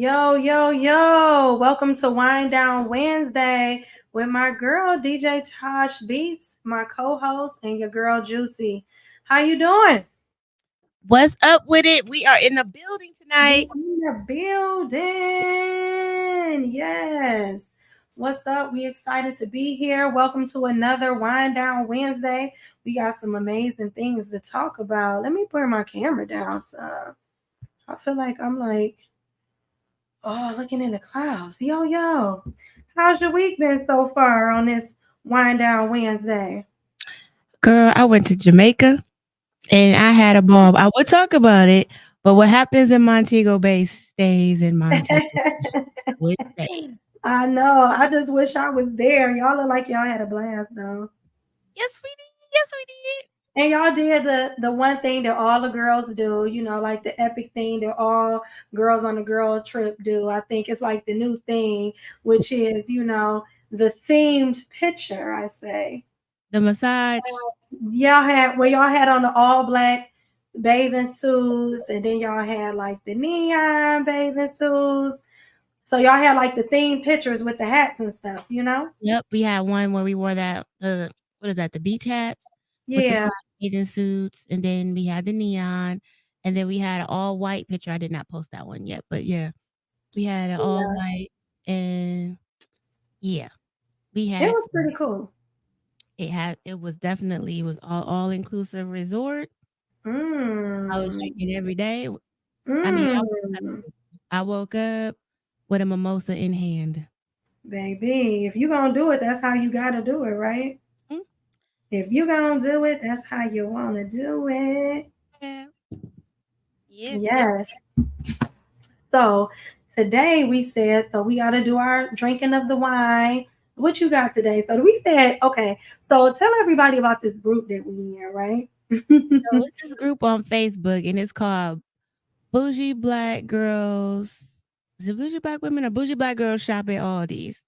Yo, yo, yo. Welcome to Wind Down Wednesday with my girl DJ Tosh Beats, my co-host, and your girl JuC. How you doing? What's up with it? We are in the building We tonight. in the building. Yes. What's up? We excited to be here. Welcome to another Wind Down Wednesday. We got some amazing things to talk about. Let me bring my camera down. So I feel like I'm like, oh, looking in the clouds. Yo, yo. How's your week been so far on this Wind Down Wednesday? Girl, I went to Jamaica and I had a ball. I would talk about it, but what happens in Montego Bay stays in Montego Bay. Would stay. I know. I just wish I was there. Y'all look like y'all had a blast though. Yes, we did. Yes, we did. And y'all did the one thing that all the girls do, like the epic thing that all girls on a girl trip do. I think it's like the new thing, which is, the themed picture, I say. The massage. Y'all had on the all black bathing suits, and then y'all had like the neon bathing suits. So y'all had like the theme pictures with the hats and stuff. Yep, we had one where we wore that. What is that? The beach hats with the Yeah, black bathing suits, and then we had the neon, and then we had an all white picture. I did not post that one yet, but yeah, we had an all yeah. white, and yeah, we It had was fun. pretty cool. It was all inclusive resort. I was Mm, drinking every day. I mean, mm. I woke up with a mimosa in hand. Baby, if you gonna do it, that's how you gotta do it, right? Mm, If you gonna do it, that's how you wanna do it. yeah. Yes, yes. Yes. So today we said, so we gotta do our drinking of the wine. What you got today? So we said, okay, so tell everybody about this group that we in, right? So it's this group on Facebook, and it's called Bougie Black Girls. Is it Bougie Black Women or Bougie Black Girls Shop at Aldi's?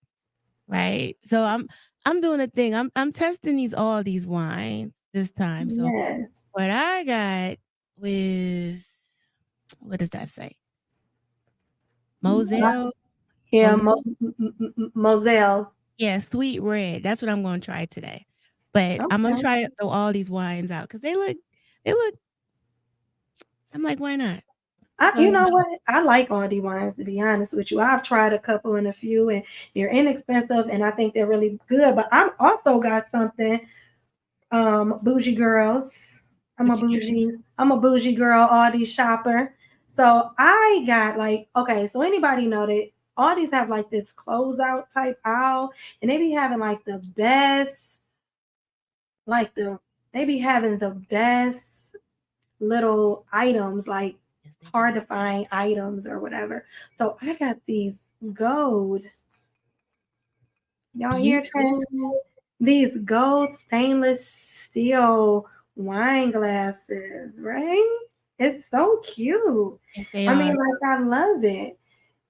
Right. So I'm doing a thing. I'm testing these wines this time. So Yes. what I got was, what does that say? Moselle. Yeah, Moselle. Moselle. Yeah, sweet red. That's what I'm gonna try today. But I'm gonna Okay. try to throw all these wines out because they look. I'm like, why not? You So know what? I like Aldi wines, to be honest with you. I've tried a couple and a few, and they're inexpensive, and I think they're really good. But I'm also got something, bougie girls. I'm a what you got? bougie. I'm a bougie girl, Aldi shopper. So I got like, okay. So anybody know that Aldi's have like this closeout type aisle, and they be having like the best, like they be having the best little items, like Yes, they do. hard to find items or whatever. So I got these gold. Y'all hear that? Beautiful. These gold stainless steel wine glasses, right? It's so cute. Yes, they I mean, are. like I love it.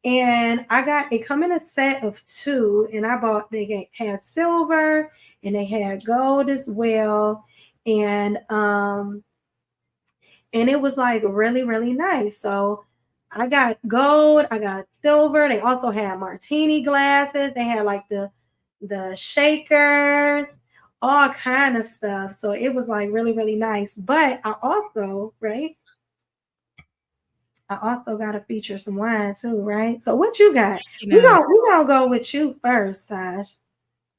And I got it come in a set of two, and I bought had silver and they had gold as well. And it was like really, really nice. So I got gold, I got silver. They also had martini glasses. They had like the shakers, all kind of stuff. So it was like really, really nice. But I also got to feature some wine too, right? So what you got? Speaking We of, gonna we gonna go with you first, Taj.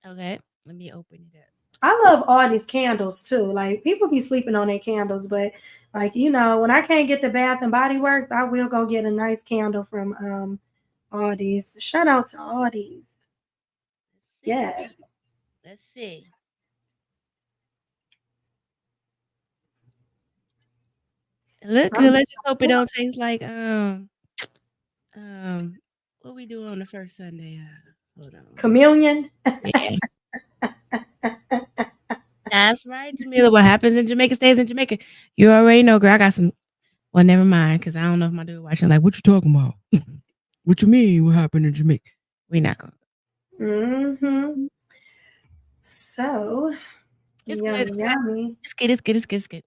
okay, let me open it up. I love all these candles too. Like people be sleeping on their candles, but like when I can't get the Bath and Body Works, I will go get a nice candle from Aldi's. Shout out to Aldi's. Let's see. Yeah. Let's see. It look good. I'm Let's just hope it don't taste like what we do on the first Sunday. Hold on. communion. Yeah, that's right, Jamila. What happens in Jamaica stays in Jamaica. You already know, girl. I got some. Well, never mind, because I don't know if my dude watching. Like, what you talking about? What you mean? What happened in Jamaica? We not gonna. Mm-hmm. So It's good. It's yummy, good. yummy. It's good. It's good. It's good. It's good.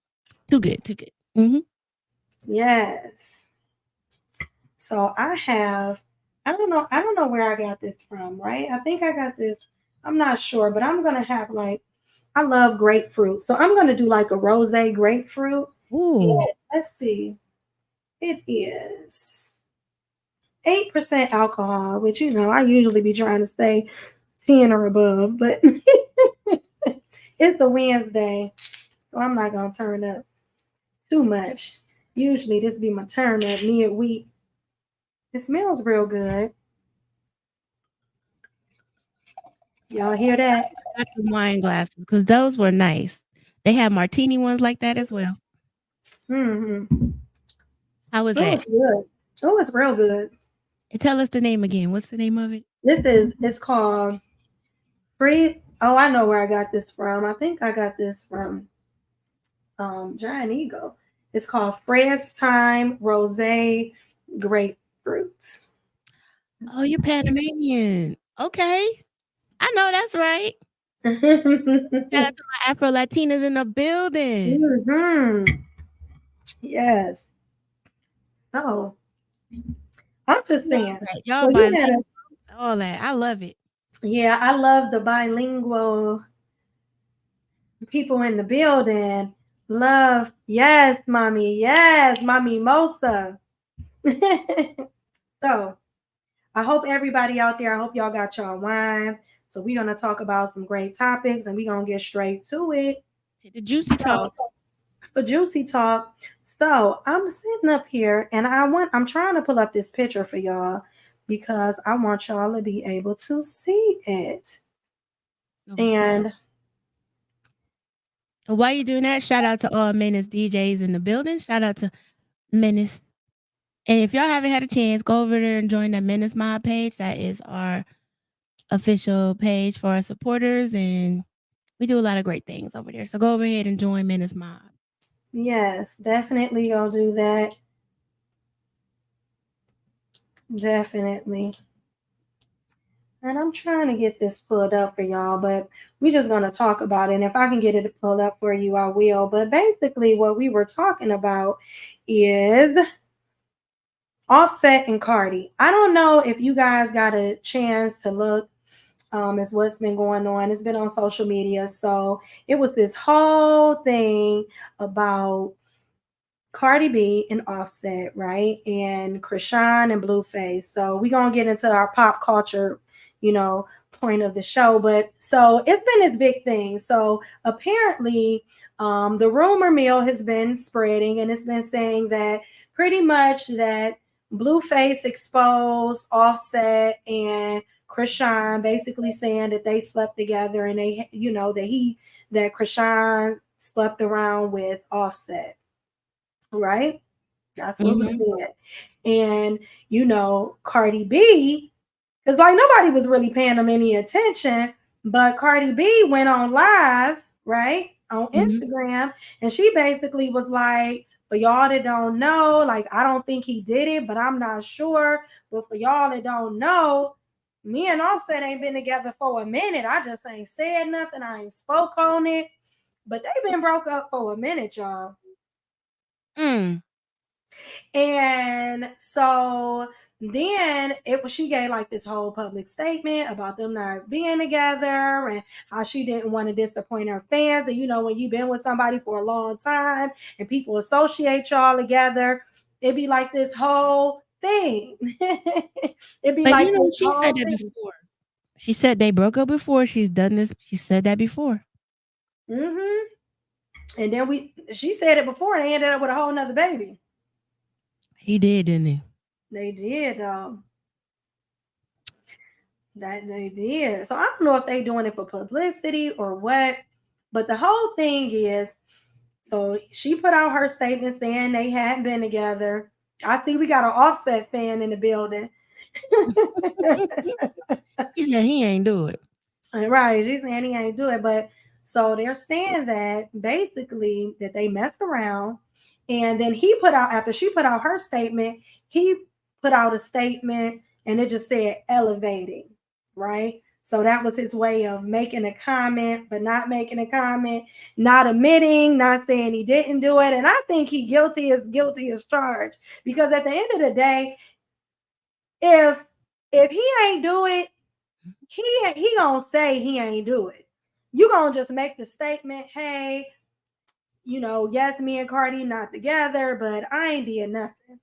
Too good. Too good. Mm-hmm. Yes. So I have. I don't know where I got this from, right? I think I got this. I'm not sure, but I'm gonna have like I love grapefruit. So I'm gonna do like a rose grapefruit. Ooh. And let's see. It is 8% alcohol, which I usually be trying to stay 10 or above, but it's the Wednesday, so I'm not gonna turn up too much. Usually this be my turn up midweek. It smells real good. Y'all hear that? I got the wine glasses because those were nice. They have martini ones like that as well. Mm-hmm. How was Oh, that? it's good. Oh, it's real good. Tell us the name again. What's the name of it? It's called Free. Oh, I know where I got this from. I think I got this from Giant Eagle. It's called Fresh Time Rosé Grapefruit. Oh, you're Panamanian. Okay. I know that's right. Shout out to my Afro Latinas in the building. hmm Yes. So I'm just Love saying. that. So Y'all you gotta, bilingual, all that. I love it. yeah, I love the bilingual people in the building. Love, yes, mommy Mosa. So I hope everybody out there, I hope y'all got y'all wine. So we're gonna talk about some great topics and we're gonna get straight to it. To the juicy talk. So for juicy talk. So I'm sitting up here and I'm trying to pull up this picture for y'all because I want y'all to be able to see it. Oh, And while you're doing that, shout out to all Menace DJs in the building. Shout out to Menace. And if y'all haven't had a chance, go over there and join the Menace Mob page. That is our official page for our supporters. And we do a lot of great things over there. So go over ahead and join Menace Mob. yes, definitely gonna do that. Definitely. And I'm trying to get this pulled up for y'all, but we're just going to talk about it. And if I can get it pulled up for you, I will. But basically, what we were talking about is Offset and Cardi. I don't know if you guys got a chance to look as what's been going on. It's been on social media. So it was this whole thing about Cardi B and Offset, right? And Krishan and Blueface. So we're gonna get into our pop culture, you know, point of the show. But so it's been this big thing. So apparently, the rumor mill has been spreading and it's been saying that pretty much that Blueface exposed Offset and Krishan, basically saying that they slept together and that Krishan slept around with Offset, right? That's what was Mm-hmm. said. And Cardi B, because like nobody was really paying them any attention, but Cardi B went on live, right, on Mm-hmm. Instagram, and she basically was like, for y'all that don't know, like I don't think he did it, but I'm not sure. But for y'all that don't know, me and Offset ain't been together for a minute. I just ain't said nothing. I ain't spoke on it. But they been broke up for a minute, y'all. Mm. And so then she gave like this whole public statement about them not being together and how she didn't want to disappoint her fans. And when you've been with somebody for a long time and people associate y'all together, it'd be like this whole thing. It'd be But like you know, this she whole said that thing. before. She said they broke up before. She's done this. She said that before. hmm And then she said it before and they ended up with a whole nother baby. He did, didn't he? They did, that they did. So I don't know if they doing it for publicity or what, but the whole thing is, so she put out her statement saying they hadn't been together. I see we got an Offset fan in the building. He said he ain't do it. Right, she's saying he ain't do it, but so they're saying that basically that they messed around, and then he put out after she put out her statement, he put out a statement, and it just said elevating, right? So that was his way of making a comment, but not making a comment, not admitting, not saying he didn't do it, and I think he guilty as charged because at the end of the day, if If he ain't do it, he gonna say he ain't do it. You gonna just make the statement, hey, yes, me and Cardi not together, but I ain't did nothing.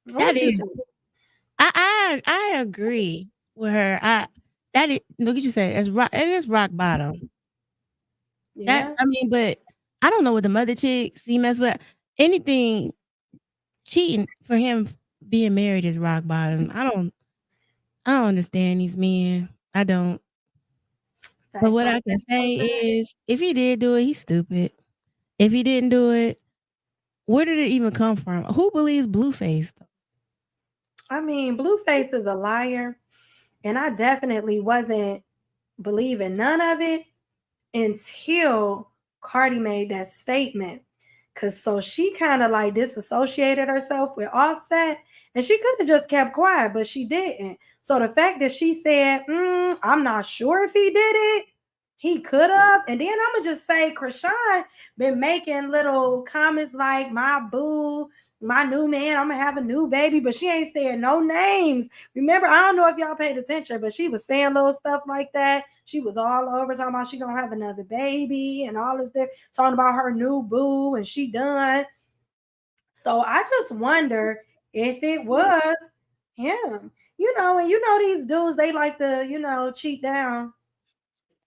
That What you is think? I agree with her. That is look at you say it is rock bottom. That Yeah. I mean, but I don't know what the mother chick she mess with. Anything cheating for him being married is rock bottom. I don't understand these men. I don't. But Facts what on I can that. say is if he did do it, he's stupid. If he didn't do it, where did it even come from? Who believes Blueface? I mean, Blueface is a liar, and I definitely wasn't believing none of it until Cardi made that statement. Cause so she kind of like disassociated herself with Offset, and she could have just kept quiet, but she didn't. So the fact that she said, "I'm not sure if he did it," he could have. And then I'm gonna just say, Krishan been making little comments like, "My boo, my new man, I'm gonna have a new baby," but she ain't saying no names. Remember, I don't know if y'all paid attention, but she was saying little stuff like that. She was all over talking about she gonna have another baby and all this there, talking about her new boo and she done. So I just wonder if it was him. And these dudes, they like to, cheat down.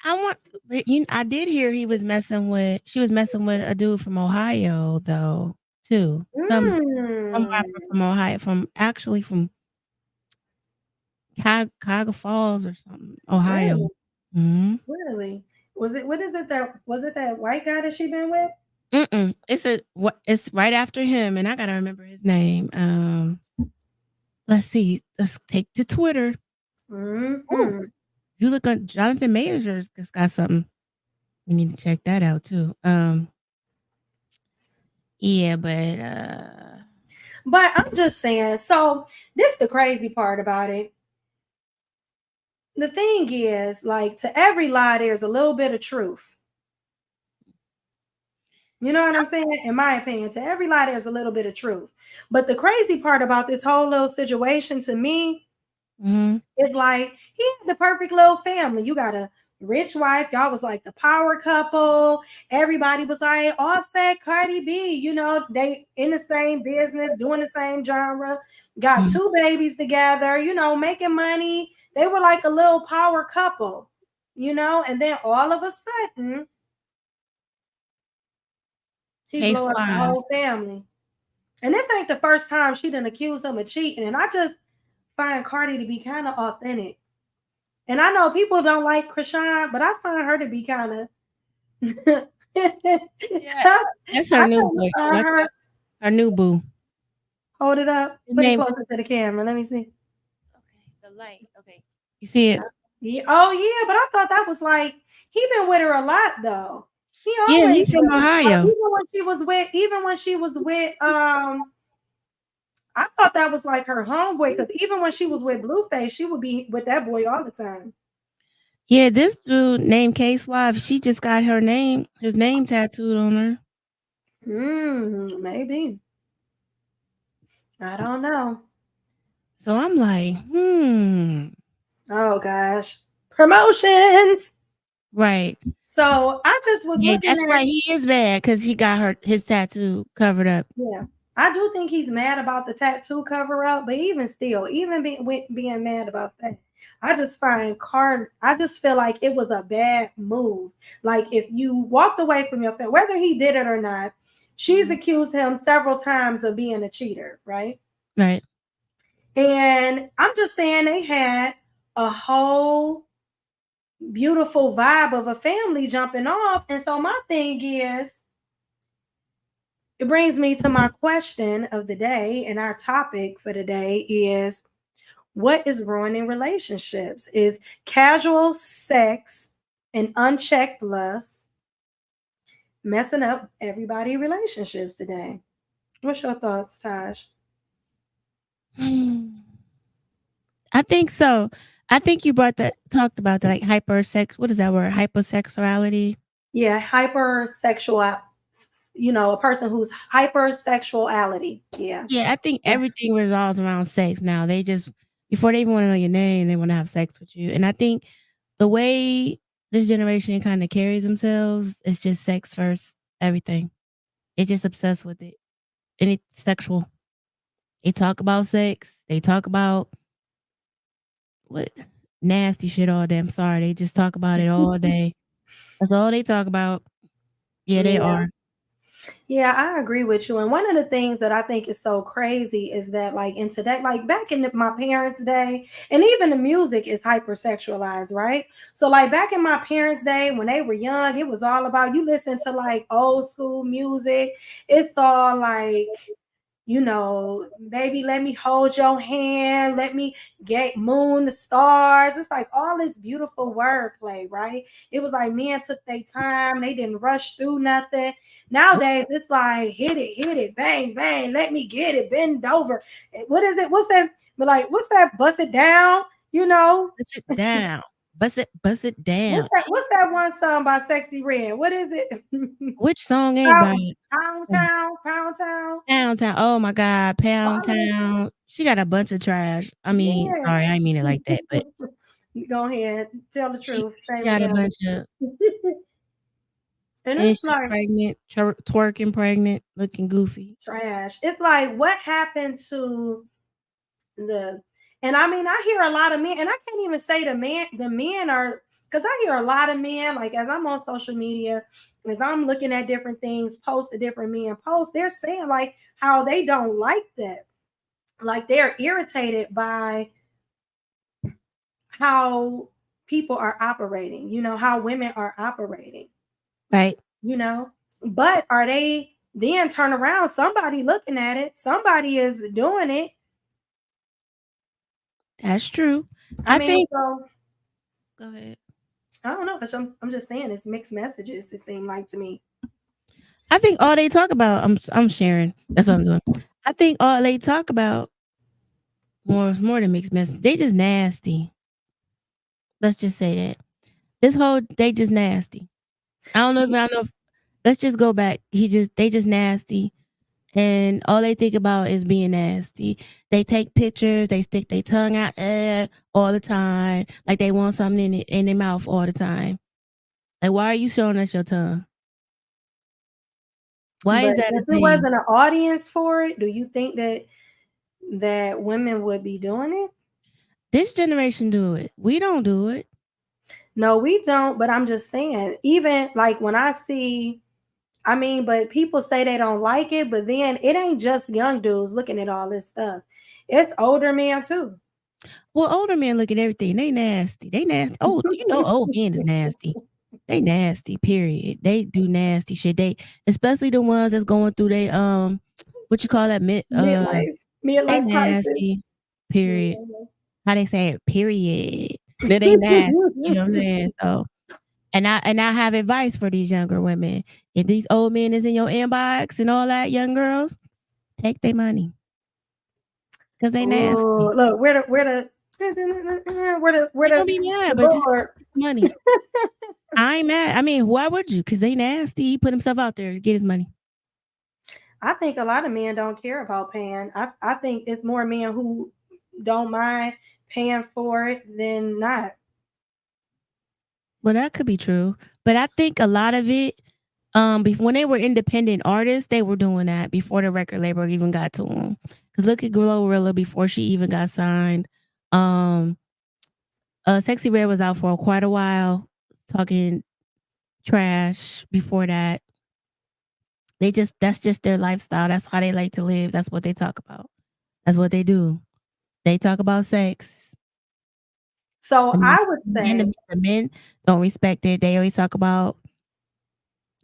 I want but I did hear she was messing with a dude from Ohio though, too. Some rapper Mm, from Ohio, from Cuyahoga Falls or something, Ohio. really? Mhm. Really? What is it that was it that white guy that she been with? Mm-mm. It's right after him, and I gotta remember his name. Let's see. Let's take to Twitter. Ooh, Mm-hmm. if you look at Jonathan Majors just got something. We need to check that out too. Yeah, but But I'm just saying, so this the crazy part about it. The thing is, like, to every lie, there's a little bit of truth. You know what I'm saying? In my opinion, to every lie, there's a little bit of truth. But the crazy part about this whole little situation to me mhm. is like he had the perfect little family. You got a rich wife. Y'all was like the power couple. Everybody was like Offset, Cardi B. They in the same business, doing the same genre. Got Mhm. two babies together. Making money. They were like a little power couple. And then all of a sudden he Case blew up the live. whole family. And this ain't the first time she done accused him of cheating. And I just find Cardi to be kind of authentic. And I know people don't like Krishan, but I find her to be kind of. Yeah, I that's her new kind of boy. find Watch her. out. Her new boo. Hold it up. His Put it name closer to the camera. Let me see. okay, the light. Okay. You see it? Yeah. Oh yeah, but I thought that was like he been with her a lot though. He Yeah, always he's from with her. Like Ohio. even when she was with I thought that was like her homeboy because even when she was with Blueface, she would be with that boy all the time. Yeah, this dude named Case Wife, she just got his name tattooed on her. Maybe. I don't know. So I'm like, hmm. Oh gosh. Promotions. Right. So I just was Yeah, looking that's at, why he is mad because he got his tattoo covered up. yeah. I do think he's mad about the tattoo cover up, but even still, even being mad about that, I just feel like it was a bad move. Like if you walked away from your family, whether he did it or not, she's Mhm. accused him several times of being a cheater, right? Right. And I'm just saying they had a whole beautiful vibe of a family jumping off. And so my thing is, it brings me to my question of the day, and our topic for the day is what is ruining relationships? Is casual sex and unchecked lust messing up everybody's relationships today? What's your thoughts, Taj? I think so. I think you talked about the like what is that word? Hypersexuality. Yeah, hypersexual a person who's hypersexuality. Yeah. Yeah, I think Yeah. everything revolves around sex now. They just before they even wanna know your name, they wanna have sex with you, and I think the way this generation kinda carries themselves is just sex first, everything. They're just obsessed with it, and it's sexual. They talk about sex, they talk about what nasty shit all day, I'm sorry, they just talk about it all day. That's all they talk about. Yeah, they Yeah. are. Yeah, I agree with you. And one of the things that I think is so crazy is that, like, in today, like back in my parents' day, and even the music is hypersexualized, right? So, like, back in my parents' day, when they were young, it was all about you listen to like old school music. It's all like, baby, let me hold your hand, let me get moon the stars. It's like all this beautiful wordplay, right? It was like men took their time, they didn't rush through nothing. Nope. Nowadays, it's like hit it, bang, bang, let me get it, bend over. What is it? What's that? But like, what's that? Bust it down, you know? Bust it down. Bust it What's down. that? What's that one song by Sexy Red? What is it? Which song ain't by Pound, Pound oh, Town, Pound Town. Pound Town. Oh my god, Pound All of this, Town. She got a bunch of trash. I mean, yeah. sorry, I didn't mean it like that, but Go ahead, tell the she truth, she say got a whatever. bunch of And and it's she like pregnant, twerking pregnant, looking goofy. trash. It's like what happened to the and I mean I hear a lot of men, and I can't even say the men are, because I hear a lot of men, like as I'm on social media, as I'm looking at different things, post the different men post, they're saying like how they don't like that. Like they're irritated by how people are operating, how women are operating. Right. you know. But are they then turn around? Somebody looking at it, somebody is doing it. That's true. I I mean, think so go ahead. I don't know. I'm just saying it's mixed messages, it seemed like to me. I think all they talk about I'm sharing. That's what I'm doing. I think all they talk about more than mixed message. They just nasty. Let's just say that. This whole they just nasty. I don't know if let's just go back. They just nasty and all they think about is being nasty. They take pictures, they stick their tongue out all the time, like they want something in their mouth all the time. Like why are you showing us your tongue? Why But is that a if it thing? wasn't an audience for it, do you think that women would be doing it? This generation do it. We don't do it. No, we don't. But I'm just saying, even like when I see, I mean, but people say they don't like it, but then it ain't just young dudes looking at all this stuff. It's older men too. Well, older men look at everything. They nasty. They nasty. Oh, you know, old men is nasty. They nasty. Period. They do nasty shit. They, especially the ones that's going through they what you call that midlife they midlife crisis. nasty. Period. Yeah. How they say it? Period. That they nasty. You know what I'm saying? So, and I have advice for these younger women. If these old men is in your inbox and all that, young girls, take their money because they nasty. Oh, look, where They the gonna be the mad, but just board. take the money. I ain't mad. I mean, why would you? Because they nasty. He put himself out there to get his money. I think a lot of men don't care about paying. I think it's more men who don't mind paying for it than not. Well, that could be true, but I think a lot of it, when they were independent artists, they were doing that before the record label even got to them. Because look at Glorilla before she even got signed. Um, Sexy Red was out for quite a while, talking trash. Before that, that's just their lifestyle. That's how they like to live. That's what they talk about. That's what they do. They talk about sex. So And I would then say, the men don't respect it. They always talk about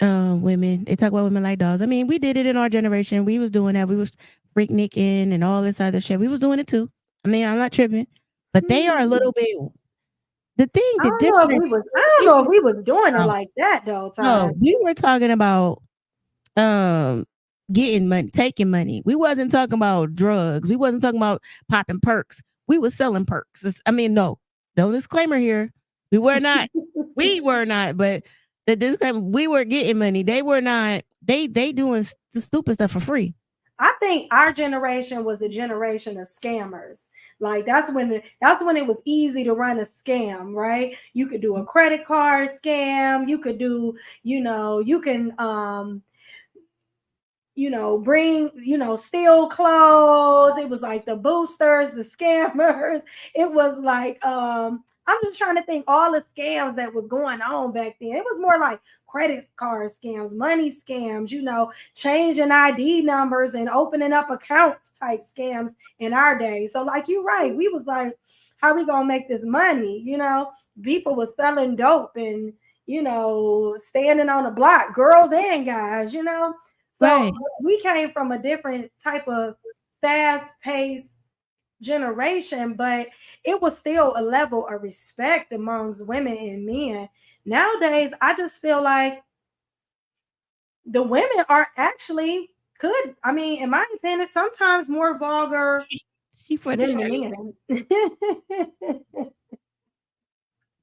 women. They talk about women like dogs. I mean, we did it in our generation. We was doing that. We was freaknicking and all this other shit. We was doing it too. I mean, I'm not tripping, but they are a hmm, little bit. The thing, I the don't know if difference. we was. I don't know if we was doing it About, like that though, no, Todd. we were talking about um getting money, taking money. We wasn't talking about drugs. We wasn't talking about popping perks. We was selling perks. I mean, no disclaimer here. We were not. We were not. But the disclaimer, we were getting money. They were not they doing stupid stuff for free. I think our generation was a generation of scammers. Like that's when it was easy to run a scam, right? You could do a credit card scam, you could do, you can bring, steal clothes. It was like the boosters, the scammers. It was like, I'm just trying to think all the scams that was going on back then. It was more like credit card scams, money scams, changing ID numbers and opening up accounts type scams in our day. So like you're right, we was like, how we gonna make this money? People was selling dope and standing on the block, girls and guys. So Right. we came from a different type of fast paced generation, but it was still a level of respect amongst women and men. Nowadays, I just feel like the women are actually could, I mean, in my opinion, sometimes more vulgar She for the than the straight. men.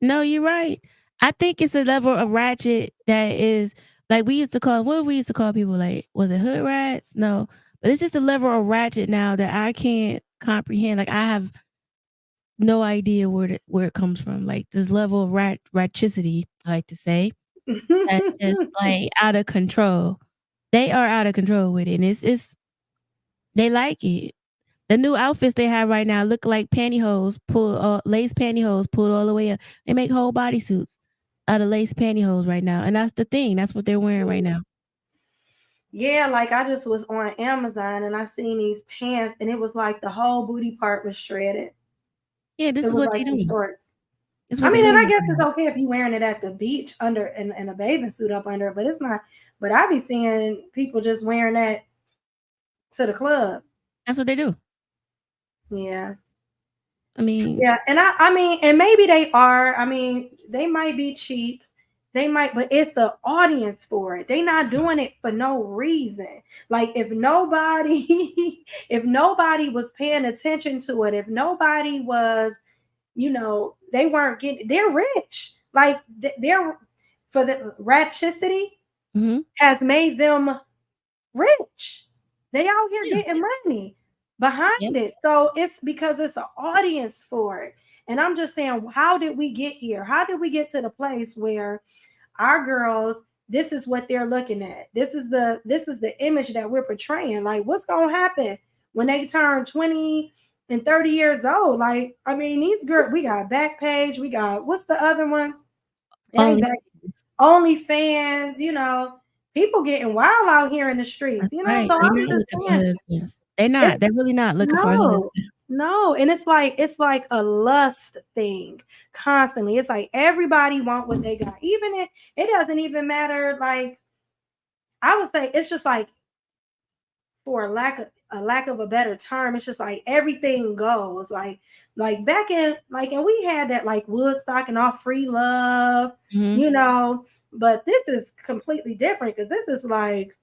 No, you're right. I think it's a level of ratchet that is like we used to call what we used to call people like was it hood rats? No. But it's just a level of ratchet now that I can't comprehend. Like I have no idea where it comes from. Like this level of ratchicity, I like to say, that's just like out of control. They are out of control with it. And it's they like it. The new outfits they have right now look like pantyhose pulled lace pantyhose pulled all the way up. They make whole bodysuits out of lace pantyhose right now, and that's the thing. That's what they're wearing right now. Yeah, like I just was on Amazon and I seen these pants and it was like the whole booty part was shredded. Yeah, this It is was what like they some do. shorts. This is I what they mean, and I doing guess it's now. okay if you're wearing it at the beach under and a bathing suit up under, but it's not. But I be seeing people just wearing that to the club. That's what they do. Yeah. I mean, Yeah. And I mean, and maybe they are. I mean, they might be cheap. They might, but it's the audience for it. They not doing it for no reason. Like if nobody, if nobody was paying attention to it, if nobody was, they weren't getting, they're rich. Like they're for the ratchicity mhm, has made them rich. They out here yeah, getting money yep. behind it. So it's because it's an audience for it. And I'm just saying, how did we get here? How did we get to the place where our girls, this is what they're looking at? This is the image that we're portraying. Like what's gonna happen when they turn 20 and 30 years old? Like, I mean, these girls, we got Backpage, we got what's the other one? It ain't Only back OnlyFans, people getting wild out here in the that's streets. right. So They're I'm not just looking for saying, husbands. They're it's not. They're really not looking for a no, husband. no, and it's like a lust thing constantly. It's like everybody want what they got, even it doesn't even matter. Like I would say, it's just like for a lack of a better term, it's just like everything goes. Like back in like, and we had that like Woodstock and all free love, Mhm. you know. But this is completely different because this is like,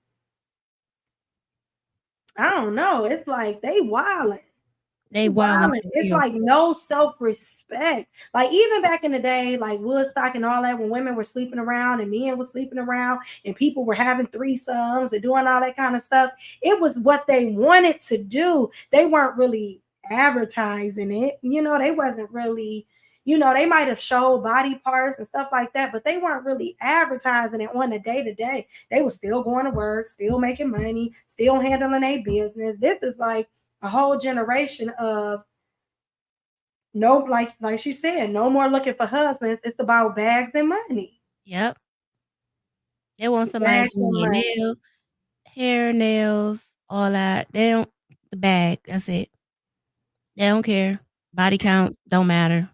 I don't know. It's like they wilding. They wildin' Violent. for It's real. like no self-respect. Like even back in the day, like Woodstock and all that, when women were sleeping around and men were sleeping around and people were having threesomes and doing all that kind of stuff, it was what they wanted to do. They weren't really advertising it. They wasn't really, they might have showed body parts and stuff like that, but they weren't really advertising it on a day to day. They were still going to work, still making money, still handling their business. This is like a whole generation of no, like she said, no more looking for husbands. It's about bags and money. Yep. They want somebody Bags doing and their money. nails, hair, nails, all that. They don't the bag, that's it. They don't care. Body counts don't matter.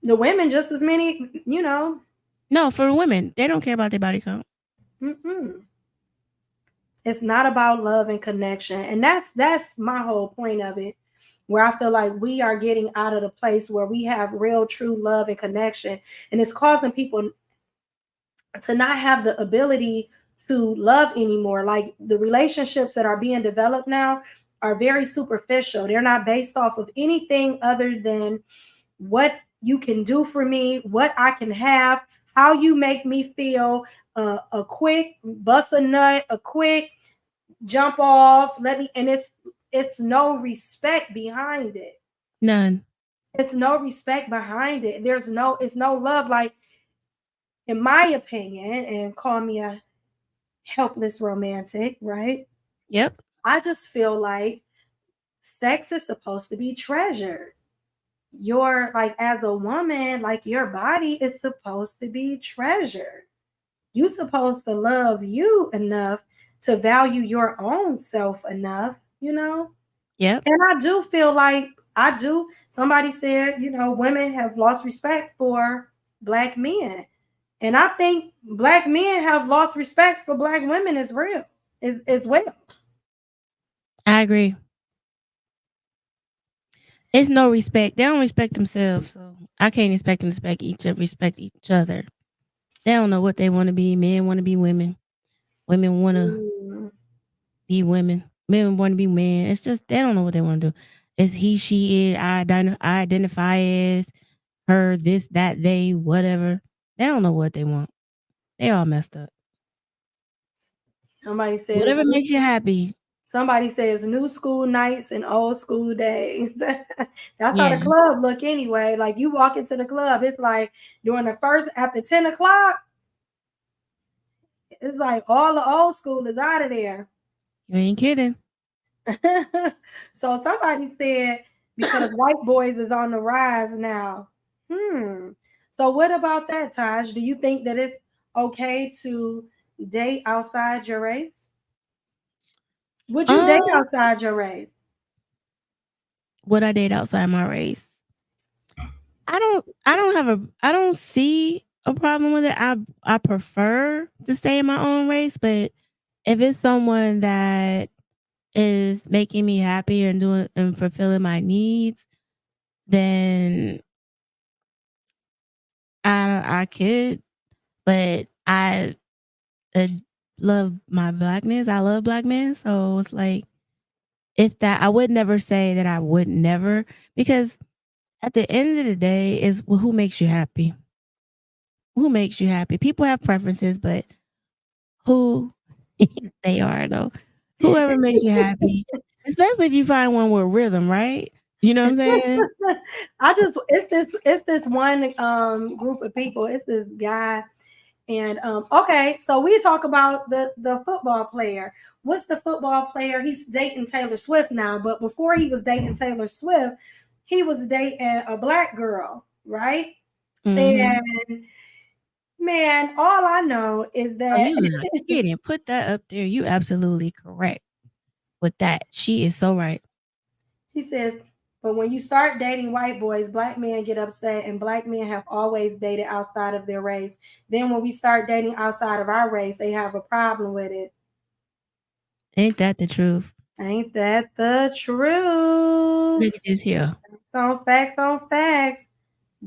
The women just as many. No, for women, they don't care about their body count. Mm-mm. It's not about love and connection, and that's my whole point of it. Where I feel like we are getting out of the place where we have real, true love and connection, and it's causing people to not have the ability to love anymore. Like the relationships that are being developed now are very superficial. They're not based off of anything other than what you can do for me, what I can have, how you make me feel. a quick bust a nut, a quick jump off. Let me, and it's no respect behind it. None. It's no respect behind it. It's no love. Like, in my opinion, and call me a helpless romantic, right? Yep. I just feel like sex is supposed to be treasured. Your, like, as a woman, like, your body is supposed to be treasured. You supposed to love you enough to value your own self enough, you know? Yep. And I do feel like I do. Somebody said, women have lost respect for black men. And I think black men have lost respect for black women as real as well. I agree. It's no respect. They don't respect themselves, so I can't expect them to respect each other. They don't know what they want to be. Men want to be women. Women want to Mm. be women. Men want to be men. It's just they don't know what they want to do. It's he, she, it. I identify as her, this, that, they, whatever. They don't know what they want. They all messed up. Somebody said it's Whatever makes you happy. Somebody says new school nights and old school days. That's how the Yeah, club look anyway. Like, you walk into the club, it's like during the first after 10 o'clock, it's like all the old school is out of there. you ain't kidding. So somebody said because white boys is on the rise now. Hmm. So what about that, Taj? Do you think that it's okay to date outside your race? Would you date Um, outside your race? would I date outside my race? I don't see a problem with it. I prefer to stay in my own race, but if it's someone that is making me happy and doing and fulfilling my needs, then I could, but uh, love my blackness. I love black men, so it's like if that I would never say that I would never because at the end of the day is well, who makes you happy? Who makes you happy? People have preferences, but who they are though. Whoever makes you happy, especially if you find one with rhythm, right? You know what I'm saying? I just it's this one group of people. It's this guy. And okay, so we talk about the football player. What's the football player? He's dating Taylor Swift now, but before he was dating Taylor Swift, he was dating a black girl, right? Mhm. And man, all I know is Oh, that you not kidding. Put that up there. You absolutely correct with that. She is so right. she says, but when you start dating white boys, black men get upset, and black men have always dated outside of their race. Then when we start dating outside of our race, they have a problem with it. Ain't that the truth? Ain't that the Look truth? at this here. On facts, on facts.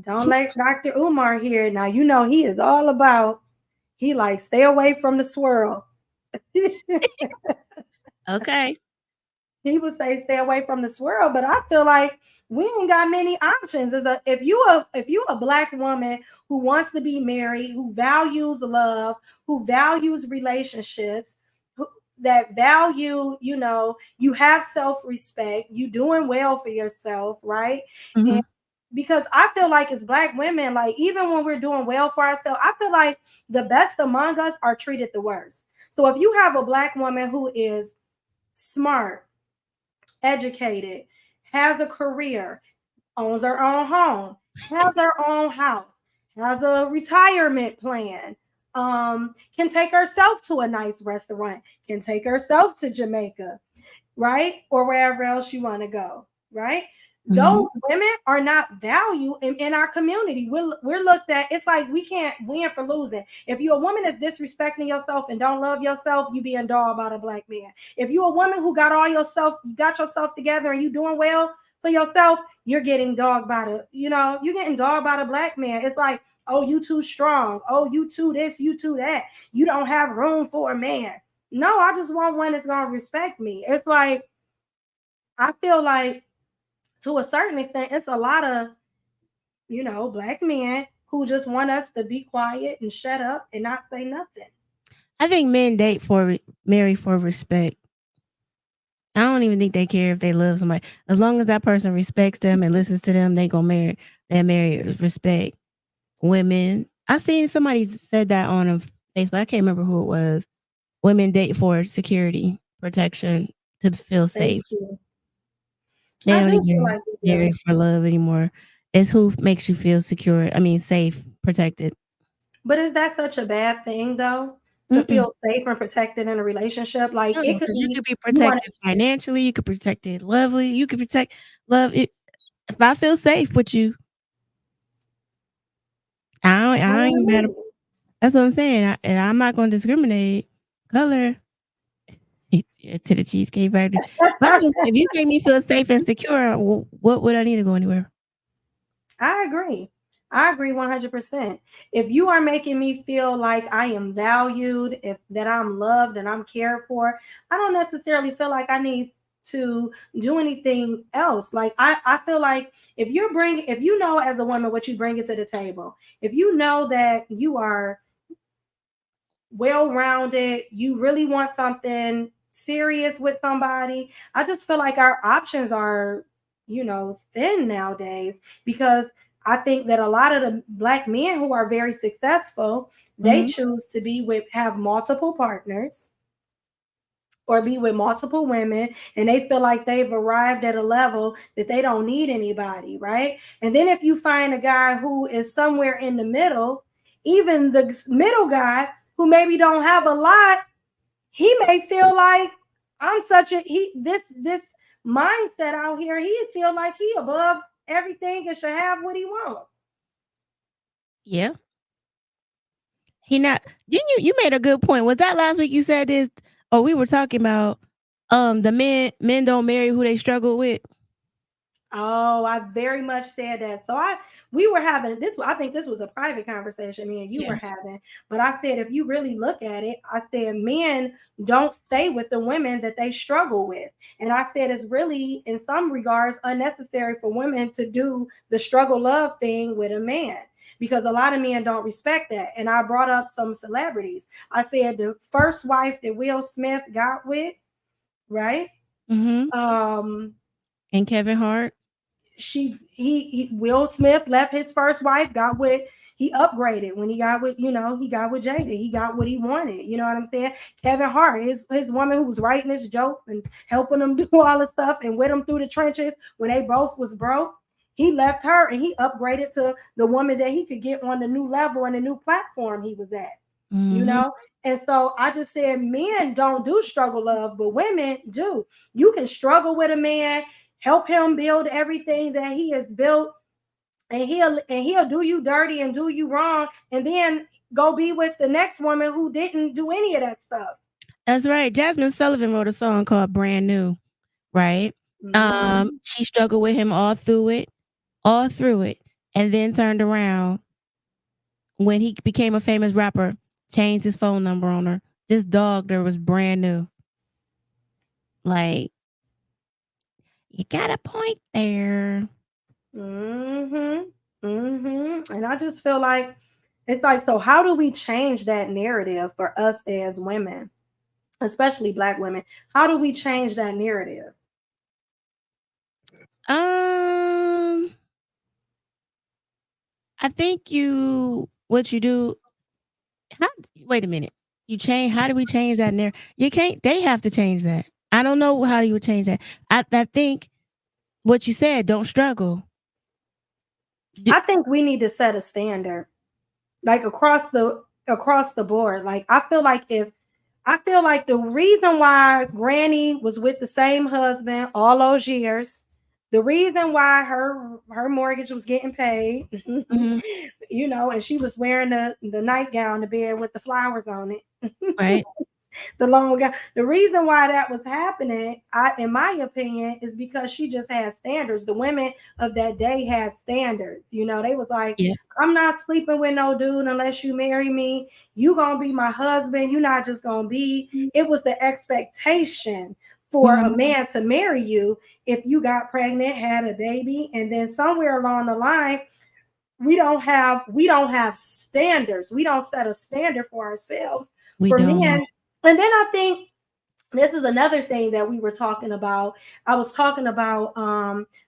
Don't let Dr. Umar hear it. Now, he is all about, he like, stay away from the swirl. Okay. He would say stay away from the swirl, but I feel like we ain't got many options. If you a black woman who wants to be married, who values love, who values relationships, who, that value, you have self-respect, you doing well for yourself, right? And Mhm. because I feel like as black women, like, even when we're doing well for ourselves, I feel like the best among us are treated the worst. So if you have a black woman who is smart, educated, has a career, owns her own home, has her own house, has a retirement plan, can take herself to a nice restaurant, can take herself to Jamaica, right? Or wherever else you want to go, right? Those Mhm. women are not valued in our community. We're looked at, it's like we can't win for losing. If you're a woman that's disrespecting yourself and don't love yourself, you being dogged by a black man. If you're a woman who you got yourself together and you doing well for yourself, you're getting dogged by you're getting dogged by the black man. It's like, oh, you too strong. Oh, you too this, you too that. You don't have room for a man. No, I just want one that's gonna respect me. It's like, I feel like to a certain extent, it's a lot of, black men who just want us to be quiet and shut up and not say nothing. I think men marry for respect. I don't even think they care if they love somebody. As long as that person respects them and listens to them, they gonna marry. They marry respect. Women, I seen somebody said that on a Facebook. I can't remember who it was. Women date for security, protection, to feel Thank safe. you. They I don't do feel even like we marry do. for love anymore. It's who makes you feel secure. I mean, safe, protected. But is that such a bad thing though? To Mm-mm. feel safe and protected in a relationship? Like No, it could because you be could be you want protected financially. You could protect it lovely. You could protect love. If I feel safe with you, I ain't mad. to. That's what I'm saying. And I'm not going to discriminate color to the Cheesecake Factory. If you make me feel safe and secure, what would I need to go anywhere? I agree. I agree 100%. If you are making me feel like I am valued, if that I'm loved and I'm cared for, I don't necessarily feel like I need to do anything else. Like I feel like if you know as a woman what you bring it to the table, if you know that you are well rounded, you really want something serious with somebody, I just feel like our options are, thin nowadays because I think that a lot of the black men who are very successful, they Mhm. choose to have multiple partners or be with multiple women and they feel like they've arrived at a level that they don't need anybody, right? And then if you find a guy who is somewhere in the middle, even the middle guy who maybe don't have a lot, he may feel like I'm such a he this mindset out here, he feel like he above everything and should have what he wants. Yeah. He not didn't you made a good point. Was that last week you said this? Oh, we were talking about the men don't marry who they struggle with. Oh, I very much said that. So we were having this. I think this was a private conversation me and you were Yeah. having. But I said, if you really look at it, I said men don't stay with the women that they struggle with, and I said it's really, in some regards, unnecessary for women to do the struggle love thing with a man because a lot of men don't respect that. And I brought up some celebrities. I said the first wife that Will Smith got with, right? Mhm. Um, And Kevin Hart. Will Smith left his first wife, got with he upgraded when he got with Jada. He got what he wanted. You know what I'm saying? Kevin Hart, his woman who was writing his jokes and helping him do all the stuff and with him through the trenches when they both was broke. He left her and he upgraded to the woman that he could get on the new level and the new platform he was at. You Mhm. know? And so I just said men don't do struggle love, but women do. You can struggle with a man, help him build everything that he has built, and he'll do you dirty and do you wrong, and then go be with the next woman who didn't do any of that stuff. That's right. Jasmine Sullivan wrote a song called Brand New, right? Mm-hmm. She struggled with him all through it, and then turned around when he became a famous rapper, changed his phone number on her. This dog there was brand new. Like, you got a point there. Mm-hmm. Mm-hmm. And I just feel like it's like, so how do we change that narrative for us as women, especially black women? How do we change that narrative? Um, I think what you do. How, wait a minute. You change. How do we change that narrative? You can't. They have to change that. I don't know how you would change that. I think what you said. Don't struggle. Do, I think we need to set a standard, like across the board. Like I feel like the reason why Granny was with the same husband all those years, the reason why her mortgage was getting paid, mhm, and she was wearing the nightgown to bed with the flowers on it. right. The long guy. The reason why that was happening, in my opinion, is because she just had standards. The women of that day had standards. They was like, Yeah. I'm not sleeping with no dude unless you marry me. You gonna be my husband. You're not just gonna be. It was the expectation for a Mhm. man to marry you if you got pregnant, had a baby, and then somewhere along the line, we don't have standards. We don't set a standard for ourselves We For don't. men. And then I think this is another thing that we were talking about. I was talking about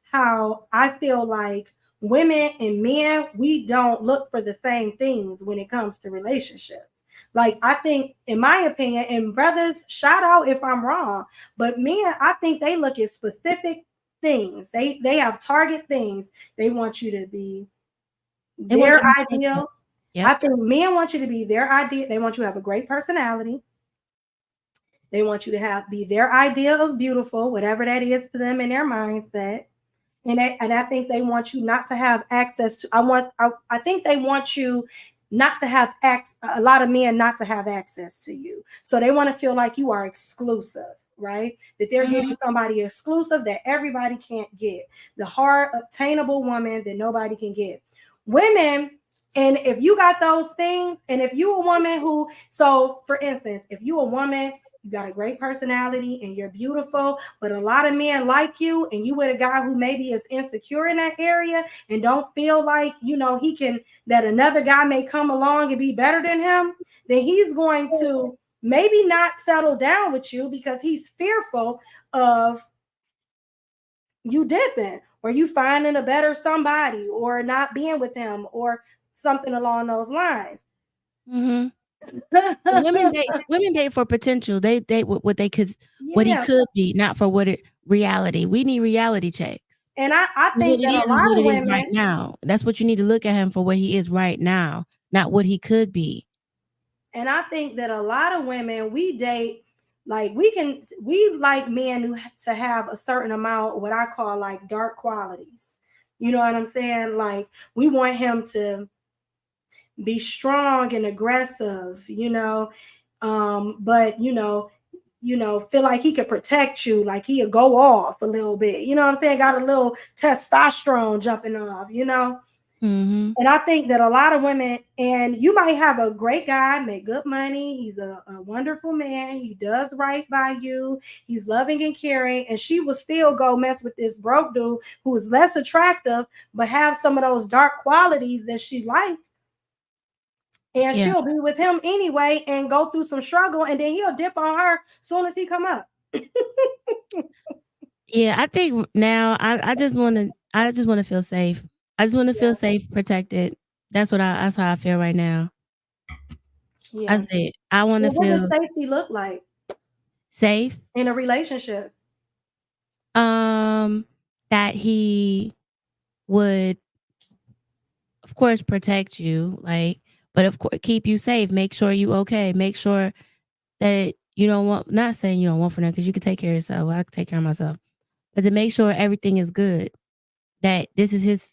how I feel like women and men, we don't look for the same things when it comes to relationships. Like I think, in my opinion, and brothers, shout out if I'm wrong, but men, I think they look at specific things. They have target things. They want you to be They want their you to be safe. ideal. I Yep. think men want you to be their idea. They want you to have a great personality. They want you to have be their idea of beautiful, whatever that is to them in their mindset. And I think they want you not to have access to. I think they want you not to have access. A lot of men not to have access to you, so they want to feel like you are exclusive, right? That they're Mhm. getting somebody exclusive that everybody can't get, the hard obtainable woman that nobody can get. Women, and if you got those things, and if you a woman who, so for instance, if you a woman, you got a great personality and you're beautiful, but a lot of men like you, and you with a guy who maybe is insecure in that area and don't feel like, he can, that another guy may come along and be better than him, then he's going to maybe not settle down with you because he's fearful of you dipping or you finding a better somebody or not being with him or something along those lines. Mhm. Women date for potential. They date what they could what he Yeah. could be, not for what it reality. We need reality checks. And I 'Cause what think it that a is lot what of it is right women, now. That's what you need to look at him for what he is right now, not what he could be. And I think that a lot of women we date, like we like men who to have a certain amount, what I call like dark qualities. You know what I'm saying? Like we want him to be strong and aggressive, but feel like he could protect you, like he'll go off a little bit. You know what I'm saying? Got a little testosterone jumping off. Mhm. And I think that a lot of women, and you might have a great guy, make good money. He's a wonderful man. He does right by you. He's loving and caring. And she will still go mess with this broke dude who is less attractive, but have some of those dark qualities that she like. And Yeah. she'll be with him anyway and go through some struggle. And then he'll dip on her soon as he come up. Yeah, I think now I just wanna feel safe. I just wanna feel Yeah. safe, protected. That's how I feel right now. Yeah. That's it. I wanna Well, what does feel safety look like safe, in a relationship? um, that he would, of course, protect you, like, but of course, keep you safe, make sure you okay, make sure that you don't want not saying you don't want for nothing because you can take care of yourself, I can take care of myself, but to make sure everything is good, that this is his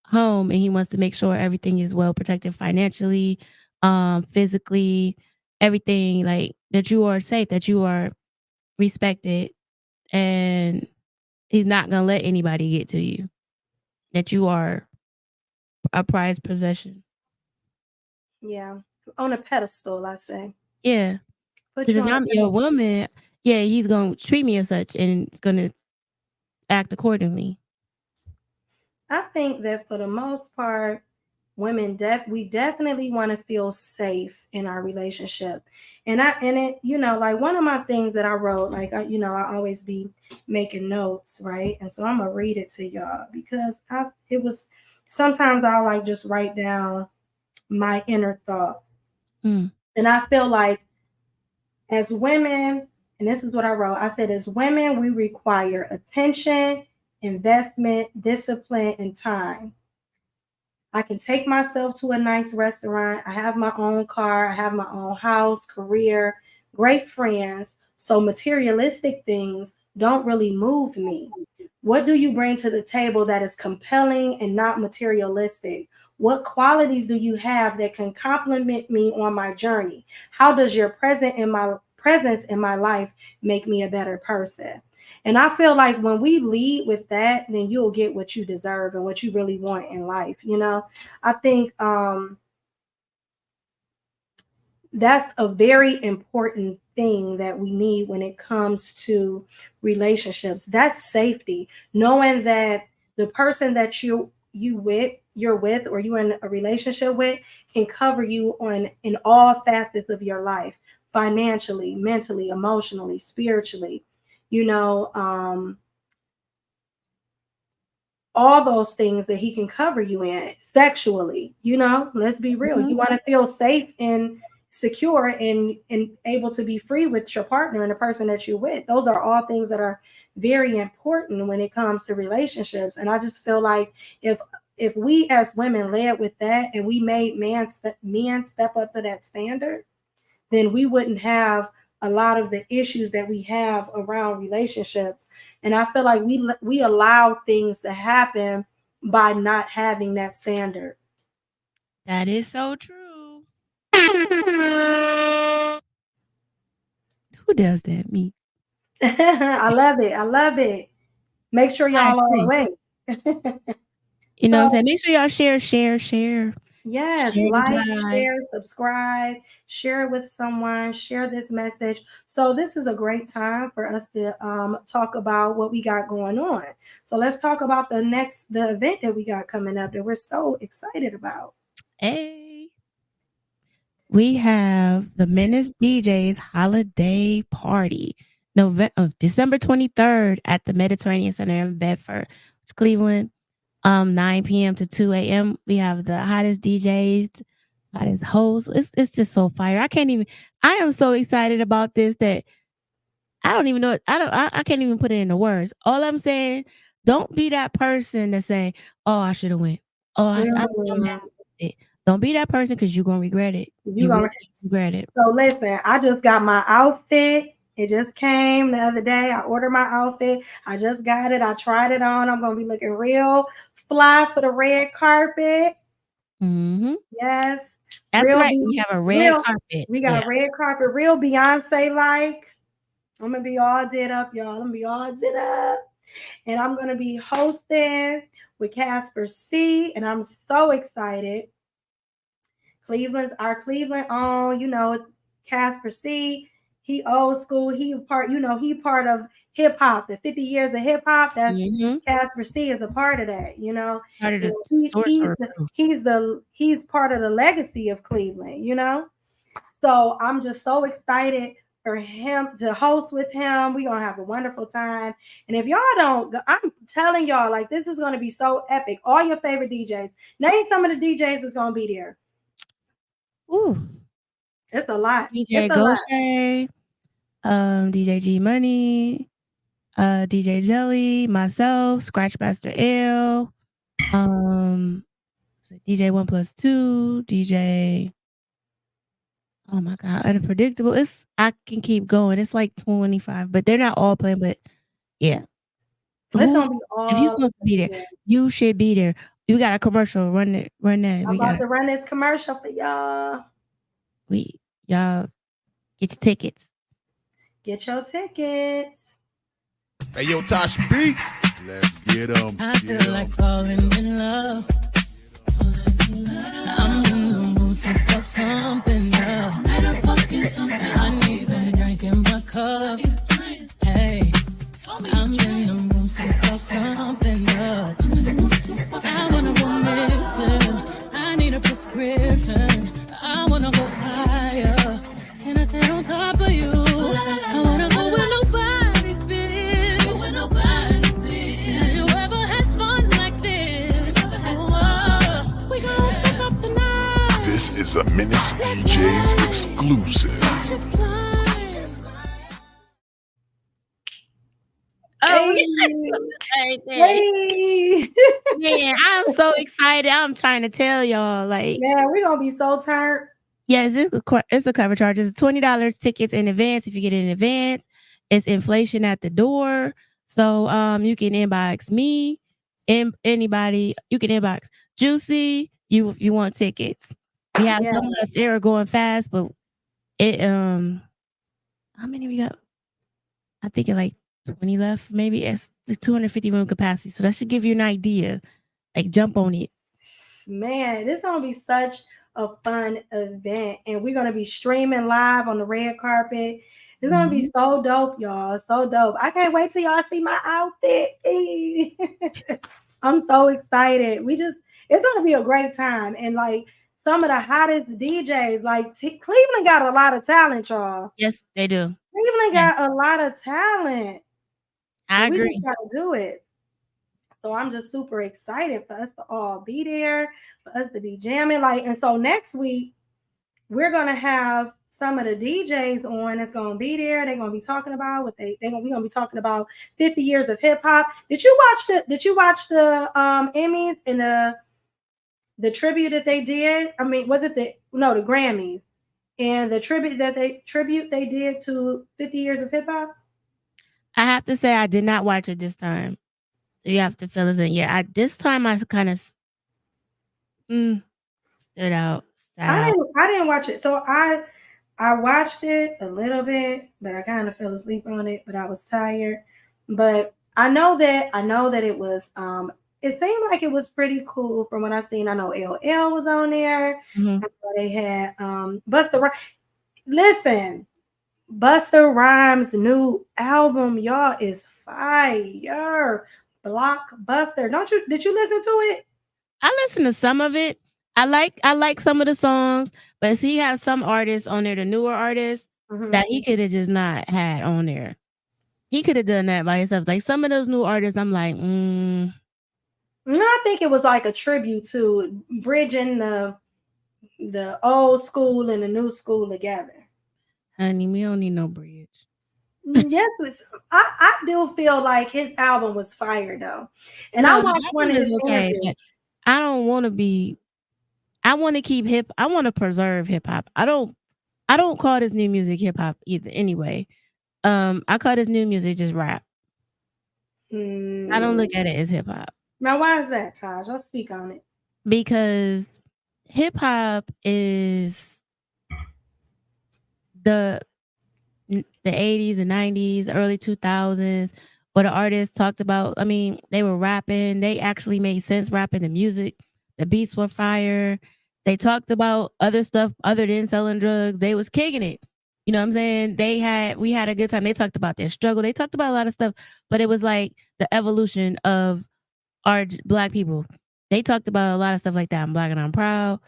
home and he wants to make sure everything is well protected financially, physically, everything, like, that you are safe, that you are respected, and he's not gonna let anybody get to you, that you are a prized possession. Yeah. On a pedestal, I say. Yeah, Put because you if on a I'm your pedestal. woman, yeah, he's gonna treat me as such and he's gonna act accordingly. I think that for the most part, we definitely want to feel safe in our relationship. And it, like one of my things that I wrote, like I always be making notes, right? And so I'm gonna read it to y'all because it was sometimes I'll like just write down my inner thoughts. Mm, And I feel like as women, and this is what I wrote, I said, as women, we require attention, investment, discipline, and time. I can take myself to a nice restaurant. I have my own car. I have my own house, career, great friends. So materialistic things don't really move me. What do you bring to the table that is compelling and not materialistic? What qualities do you have that can complement me on my journey? How does your presence in my life make me a better person? And I feel like when we lead with that, then you'll get what you deserve and what you really want in life. I think that's a very important thing that we need when it comes to relationships. That's safety, knowing that the person that you're with or you're in a relationship with can cover you on in all facets of your life, financially, mentally, emotionally, spiritually, you know, all those things that he can cover you in sexually, let's be real. You want Mhm. to feel safe and secure and able to be free with your partner and the person that you're with. Those are all things that are very important when it comes to relationships. And I just feel like if we as women led with that and we made men step up to that standard, then we wouldn't have a lot of the issues that we have around relationships. And I feel like we allow things to happen by not having that standard. That is so true. Who does that? Me. I love it. I love it. Make sure I y'all are agree. awake. You know what I'm So saying? Make sure y'all share. yes, Share the like, vibe. share, subscribe, share it with someone, share this message. So this is a great time for us to talk about what we got going on. So let's talk about the event that we got coming up that we're so excited about. Hey. We have the Menace DJs holiday party, December 23rd at the Mediterranean Center in Bedford, Cleveland, 9 p.m. to 2 a.m. We have the hottest DJs, hottest hosts. It's just so fire. I am so excited about this that I don't even know. I can't even put it into words. All I'm saying, don't be that person that say, "Oh, I should have went. Oh, I'm so mad Mm, I it." Don't be that person because you're gonna regret it. you You really gonna regret it. So listen, I just got my outfit. It just came the other day. I ordered my outfit. I just got it. I tried it on. I'm gonna be looking real fly for the red carpet. Mhm. Yes, That's real right. be We have a red real. carpet. We Yeah. got red carpet, real Beyonce like. I'm gonna be all did up, y'all. I'm gonna be all did up, and I'm gonna be hosting with Casper C. And I'm so excited. Our Cleveland own, Casper C. He old school. He part of hip hop. The 50 years of hip hop. That's Mhm. Casper C is a part of that. Part of And the sorcerer crew. he's part of the legacy of Cleveland. So I'm just so excited for him to host with him. We're gonna have a wonderful time. And if y'all don't, I'm telling y'all, like this is gonna be so epic. All your favorite DJs. Name some of the DJs that's gonna be there. Ooh. It's a lot. It's DJ a lot. Goshay, DJ G Money, DJ Jelly, myself, Scratchmaster L, um, DJ 1+2, DJ, oh my god, Unpredictable. I can keep going. It's like 25, but they're not all playing, but yeah. So It's who gonna be if you all supposed to be there, amazing. you should be there. You got a commercial, run that. I'm about to run this commercial for y'all. We y'all get your tickets. Get your tickets. Hey, yo, Tosh Beats. Let's get them. I feel like falling in love. I'm in the mood to fuck something up. I need some drink in my cup. Hey, I'm in the mood to fuck something up. I wanna go missing. I need a prescription. I wanna go higher. Can I sit on top of you? I wanna go where nobody's been. Have you ever had fun like this? Oh, we gon' fuck up the night. This is a Menace DJs exclusive. Just fly. Oh, Hey, yeah. hey. Man, I'm so excited. I'm trying to tell y'all, like, Man, we're gonna be so turned. yes, it's a cover charge. It's $20 tickets in advance. If you get it in advance, it's inflation at the door. So you can inbox me, anybody. You can inbox JuC. If you want tickets. We have Yeah. some left. They're going fast, but it how many we got? I think it like 20 left. Maybe it's the 250 room capacity. So that should give you an idea. Like jump on it. Man, this is gonna be such a fun event, and we're gonna be streaming live on the red carpet. It's gonna be Mhm. so dope, y'all. So dope. I can't wait till y'all see my outfit. I'm so excited. It's gonna be a great time. And like some of the hottest DJs. Like Cleveland got a lot of talent, y'all. Yes, they do. Cleveland Yes. got a lot of talent. I We agree. just gotta do it. So I'm just super excited for us to all be there, for us to be jamming. Like, and so next week we're gonna have some of the DJs on that's gonna be there. They're gonna be talking about what we gonna be talking about 50 years of hip hop. Did you watch the Emmys and the tribute that they did? I mean, was it the Grammys and the tribute they did to 50 years of hip hop? I have to say I did not watch it this time. So you have to fill us in. Yeah, this time I kind of stood out. I didn't watch it. So I watched it a little bit, but I kind of fell asleep on it, but I was tired. But I know that it was it seemed like it was pretty cool from what I seen. I know LL was on there. Mhm. I know they had Busta Rhymes. Listen, Busta Rhymes' new album, y'all, is fire. Blockbuster. Did you listen to it? I listened to some of it. I like some of the songs, but he has some artists on there, the newer artists, that he could have just not had on there. He could have done that by himself. Like some of those new artists, I'm like, I think it was like a tribute to bridging the old school and the new school together. honey, we don't need no bridge. Yes, I do feel like his album was fire though, and I watched one of his interviews. I don't want to be. I want to keep I want to preserve hip hop. I don't call this new music hip hop either. Anyway, I call this new music just rap. I don't look at it as hip hop. Now, why is that, Taj? Let's speak on it. Because hip hop is the 80s and 90s, early 2000s, where the artists talked about, I mean, they were rapping. They actually made sense rapping the music. The beats were fire. They talked about other stuff other than selling drugs. They was kicking it. You know what I'm saying? We had a good time. They talked about their struggle. They talked about a lot of stuff, but it was like the evolution of our Black people. They talked about a lot of stuff like that. I'm Black and I'm proud.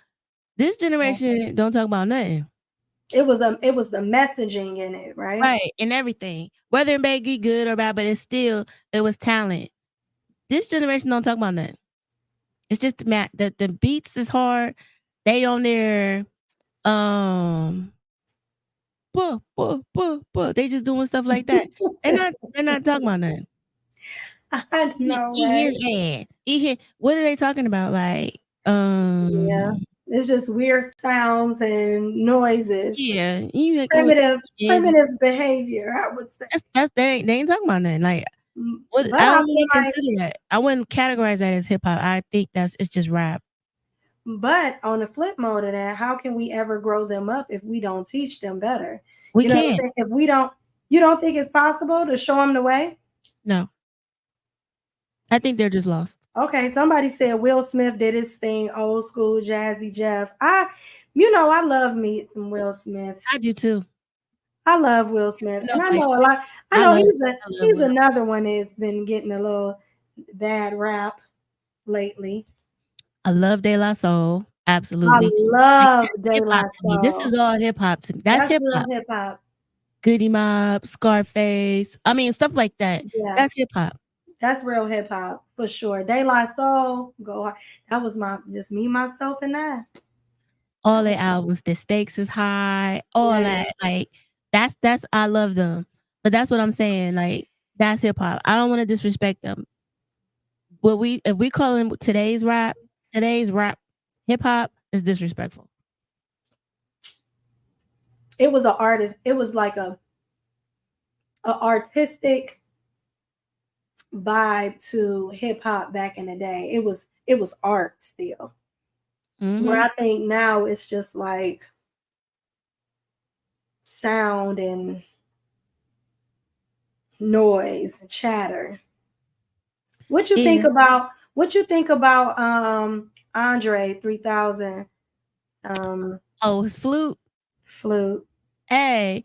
This generation don't talk about nothing. It was the messaging in it, right? Right, and everything. Whether it may be good or bad, but it was talent. This generation don't talk about nothing. It's just the beats is hard. They on there, they just doing stuff like that. They're not talking about nothing. I know. What are they talking about? Like, yeah, it's just weird sounds and noises. Yeah, primitive behavior. I would say they ain't talking about nothing. Like, I wouldn't consider that. I wouldn't categorize that as hip hop. I think it's just rap. But on the flip mode of that, how can we ever grow them up if we don't teach them better? We can't. If we don't, you don't think it's possible to show them the way? No. I think they're just lost. Okay, somebody said Will Smith did his thing, old school, Jazzy Jeff. I love me some Will Smith. I do too. I love Will Smith, and I know a lot. I know he's another one that's been getting a little bad rap lately. I love De La Soul. Absolutely. I love De La Soul. This is all hip hop to me. That's hip hop. Goody Mob, Scarface. I mean, stuff like that. Yeah. That's hip hop. That's real hip hop for sure. De La Soul, go hard. That was just me, myself, and I. All the albums, the stakes is high. All that, like that's I love them. But that's what I'm saying. Like that's hip hop. I don't want to disrespect them. But if we call them today's rap, hip hop is disrespectful. It was an artist. It was like a artistic vibe to hip hop back in the day. It was art still. Mm-hmm. Where I think now it's just like sound and noise, chatter. What you think about Andre 3000? His flute. Hey,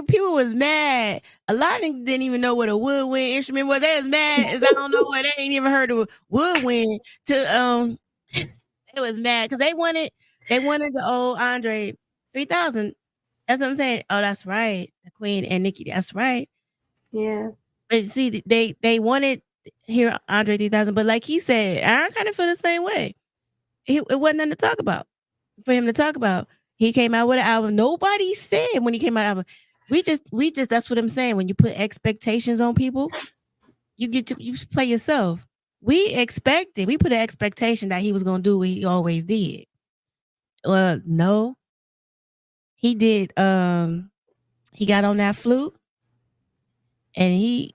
people was mad. A lot of them didn't even know what a woodwind instrument was. They was mad as I don't know what. They ain't even heard of woodwind. They was mad because they wanted They wanted the old Andre 3000. That's what I'm saying. Oh, that's right. The Queen and Nikki. That's right. Yeah. But see, they wanted hear Andre 3000, but like he said, I kind of feel the same way. It wasn't nothing to talk about for him to talk about. He came out with an album. Nobody said when he came out with an album. We just that's what I'm saying. When you put expectations on people, you play yourself. We put an expectation that he was gonna do what he always did. Well, no, he did. He got on that flute and he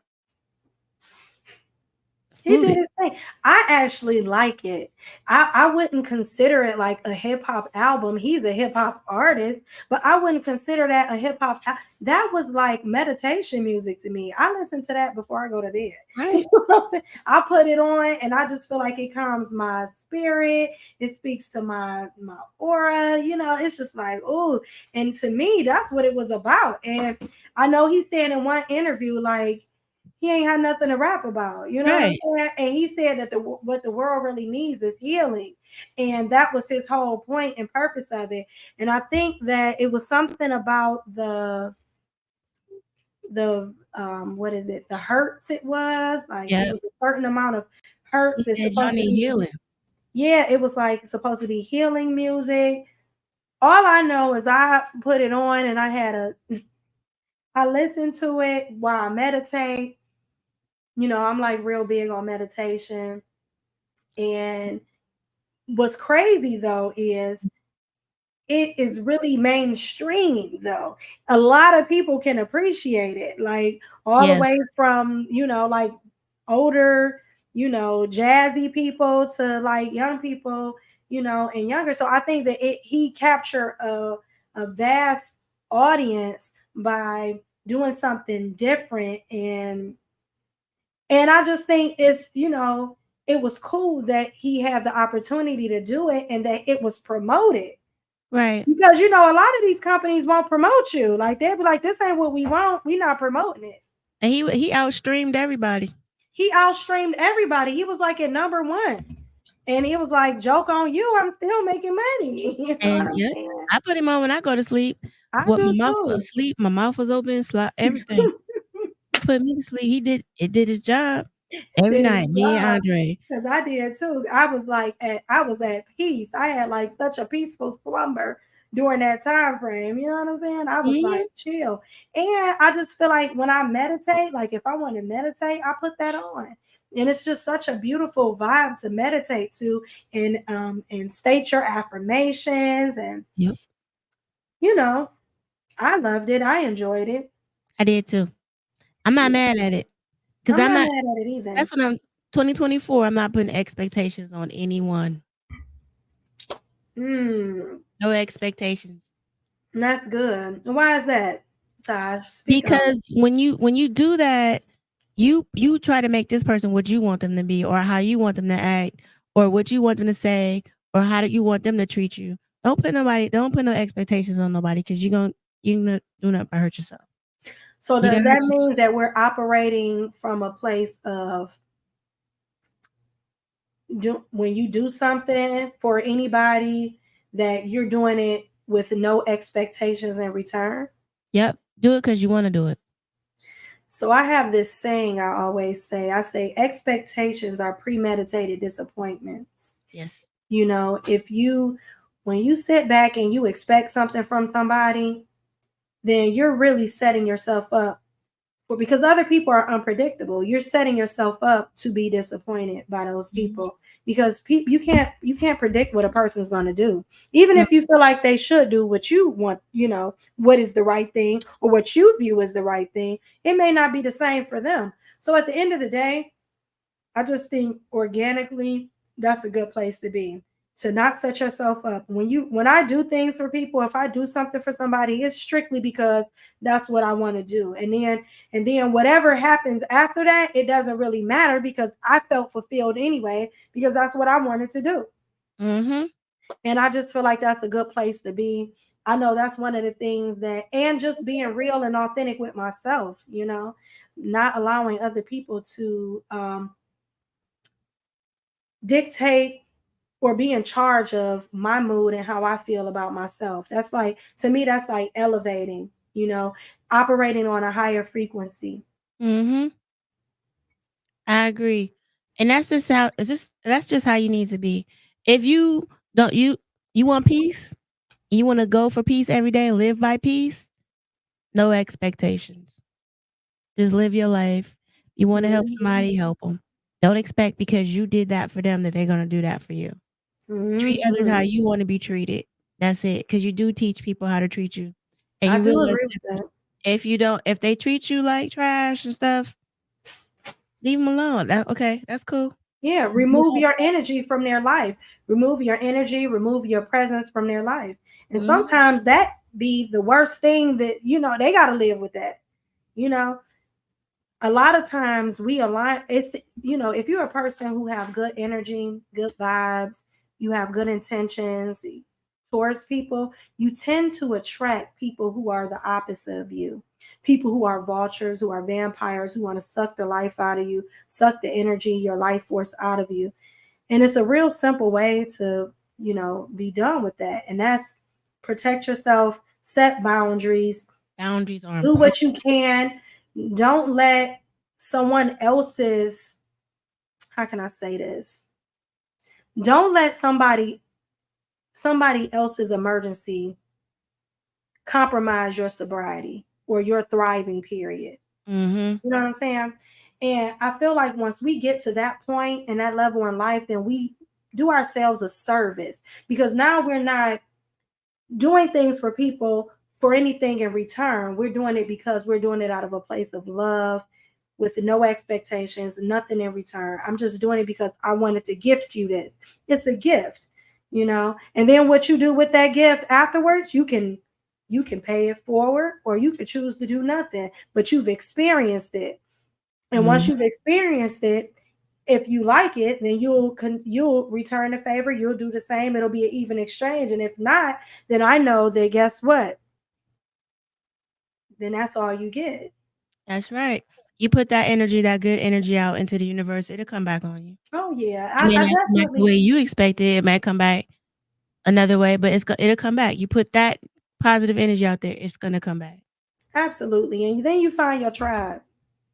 He did fluted. his thing. I actually like it. I wouldn't consider it like a hip hop album. He's a hip hop artist, but I wouldn't consider that a hip hop. That was like meditation music to me. I listen to that before I go to bed. Right. You know what I'm saying? I put it on and I just feel like it calms my spirit. It speaks to my aura. You know, it's just like, oh, and to me, that's what it was about. And I know he said in one interview, like, he ain't had nothing to rap about, you know Right. what I'm saying? And he said that what the world really needs is healing, and that was his whole point and purpose of it. And I think that it was something about the what is it? The hertz. It was like it Yep. was a certain amount of He hertz. It's said y'all supposed to need be, healing. yeah. It was like supposed to be healing music. All I know is I put it on and I listened to it while I meditate. You know, I'm like real big on meditation. And what's crazy though is it is really mainstream though. A lot of people can appreciate it, like all the Yeah. way from, like older, jazzy people to like young people, and younger. So I think that he captured a vast audience by doing something different. And I just think it was cool that he had the opportunity to do it and that it was promoted. Right. Because a lot of these companies won't promote you. Like they'll be like, this ain't what we want. We're not promoting it. And he outstreamed everybody. He outstreamed everybody. He was like at number one. And he was like, joke on you, I'm still making money. You know what And I'm yeah, saying? I put him on when I go to sleep. I What do my mouth was too. asleep, my mouth was open, everything. He put me to sleep. It did his job every Did his night. Me and job. Andre. Because I did too. I was at peace. I had like such a peaceful slumber during that time frame. You know what I'm saying? I was like Mhm. chill. And I just feel like when I meditate, like if I want to meditate, I put that on. And it's just such a beautiful vibe to meditate to and state your affirmations. And Yep. I loved it. I enjoyed it. I did too. I'm not Yeah. mad at it. Because I'm I'm not not mad at it either. that's what I'm 2024, I'm not putting expectations on anyone. No expectations. That's good. Why is that, Tosh? Speak up. Because when you do that, you try to make this person what you want them to be, or how you want them to act, or what you want them to say, or how do you want them to treat you. Don't put no expectations on nobody because you're gonna do nothing but hurt yourself. So You're does gonna hurt that yourself. mean that we're operating from a place of when you do something for anybody that you're doing it with no expectations in return? Yep. Do it because you want to do it. So I have this saying I always say. I say expectations are premeditated disappointments. Yes. When you sit back and you expect something from somebody, then you're really setting yourself up because other people are unpredictable. You're setting yourself up to be disappointed by those people because you can't predict what a person's going to do. Even No. if you feel like they should do what you want, what is the right thing or what you view as the right thing, it may not be the same for them. So at the end of the day, I just think organically that's a good place to be, to not set yourself up. When I do things for people, if I do something for somebody, it's strictly because that's what I want to do. And then whatever happens after that, it doesn't really matter because I felt fulfilled anyway because that's what I wanted to do. Mm-hmm. And I just feel like that's a good place to be. I know that's one of the things and just being real and authentic with myself, not allowing other people to dictate or be in charge of my mood and how I feel about myself. That's like, to me, that's like elevating, operating on a higher frequency. Mm-hmm. I agree. And that's just how you need to be. If you don't you want peace, you want to go for peace every day and live by peace, no expectations. Just live your life. You want to help Hmm. somebody, help them. Don't expect because you did that for them that they're going to do that for you. Treat others how Hmm. you want to be treated. That's it. Because you do teach people how to treat you. And I you do realize agree with that. if they treat you like trash and stuff, leave them alone. Okay, that's cool. Yeah, Just move remove on. your energy from their life. Remove your energy, remove your presence from their life. And Mhm. sometimes that be the worst thing that, they got to live with that. You know, a lot of times we align if you're a person who have good energy, good vibes, you have good intentions towards people, you tend to attract people who are the opposite of you. People who are vultures, who are vampires, who want to suck the life out of you, suck the energy, your life force out of you. And it's a real simple way to, be done with that. And that's protect yourself, set boundaries, Boundaries are do important. what you can. Don't let someone else's, how can I say this? Don't let somebody else's emergency compromise your sobriety or your thriving period. Mhm. You know what I'm saying? And I feel like once we get to that point and that level in life, then we do ourselves a service, because now we're not doing things for people for anything in return. We're doing it because we're doing it out of a place of love, with no expectations, nothing in return. I'm just doing it because I wanted to gift you this. It's a gift. And then what you do with that gift afterwards, you can pay it forward, or you could choose to do nothing, but you've experienced it. And once Mhm. you've experienced it, if you like it, then you'll return the favor. You'll do the same. It'll be an even exchange. And if not, then I know that, guess what? Then that's all you get. That's right. You put that energy, that good energy out into the universe, it'll come back on you. Oh yeah, It may I not come back the definitely, way you expected. It might come back another way, but it'll come back. You put that positive energy out there, it's gonna come back. absolutely. And then you find your tribe.